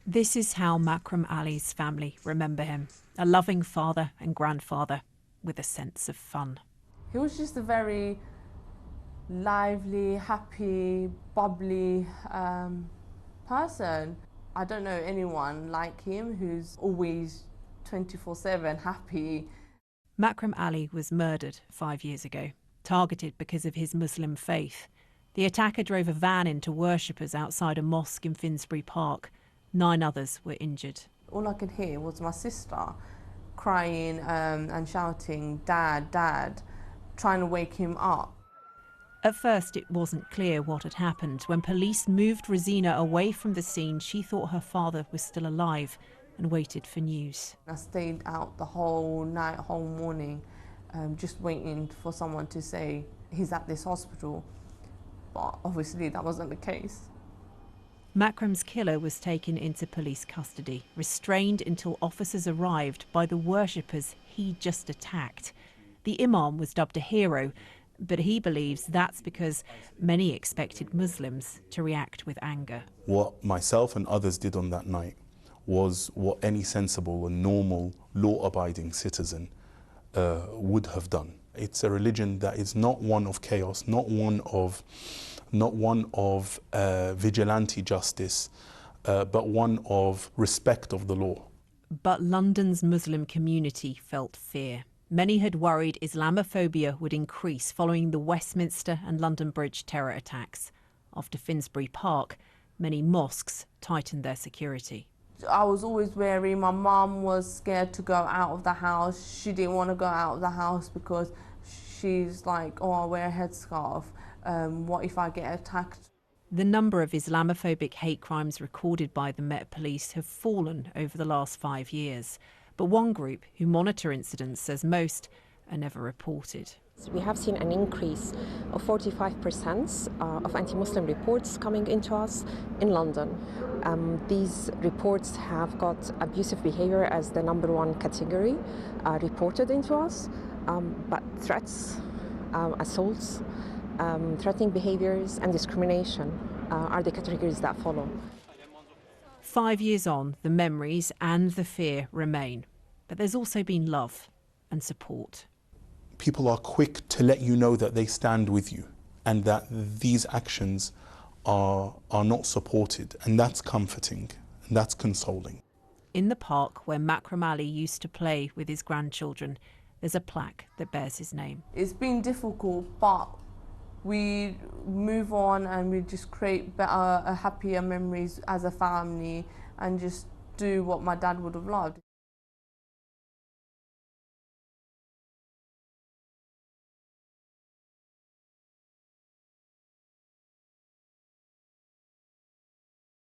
This is how Makram Ali's family remember him, a loving father and grandfather with a sense of fun. He was just a very lively, happy, bubbly person. I don't know anyone like him who's always 24/7 happy. Makram Ali was murdered 5 years ago, targeted because of his Muslim faith. The attacker drove a van into worshippers outside a mosque in Finsbury Park. 9 others were injured. All I could hear was my sister crying and shouting, "Dad, Dad," trying to wake him up. At first, it wasn't clear what had happened. When police moved Ruzina away from the scene, she thought her father was still alive and waited for news. I stayed out the whole night, whole morning, just waiting for someone to say he's at this hospital. But obviously that wasn't the case. Makram's killer was taken into police custody, restrained until officers arrived by the worshippers he just attacked. The imam was dubbed a hero, but he believes that's because many expected Muslims to react with anger. What myself and others did on that night was what any sensible and normal law-abiding citizen would have done. It's a religion that is not one of chaos, not one of vigilante justice, but one of respect of the law. But London's Muslim community felt fear. Many had worried Islamophobia would increase following the Westminster and London Bridge terror attacks. After Finsbury Park, many mosques tightened their security. I was always wary. My mum was scared to go out of the house. She didn't want to go out of the house because she's like, "Oh, I'll wear a headscarf. What if I get attacked?" The number of Islamophobic hate crimes recorded by the Met Police have fallen over the last 5 years. But one group who monitor incidents says most are never reported. We have seen an increase of 45% of anti-Muslim reports coming into us in London. These reports have got abusive behavior as the #1 category reported into us, but threats, assaults, threatening behaviors and discrimination are the categories that follow. 5 years on, the memories and the fear remain. But there's also been love and support. People are quick to let you know that they stand with you and that these actions are not supported. And that's comforting and that's consoling. In the park where Makram Ali used to play with his grandchildren, there's a plaque that bears his name. It's been difficult, but we move on and we just create better, happier memories as a family and just do what my dad would have loved.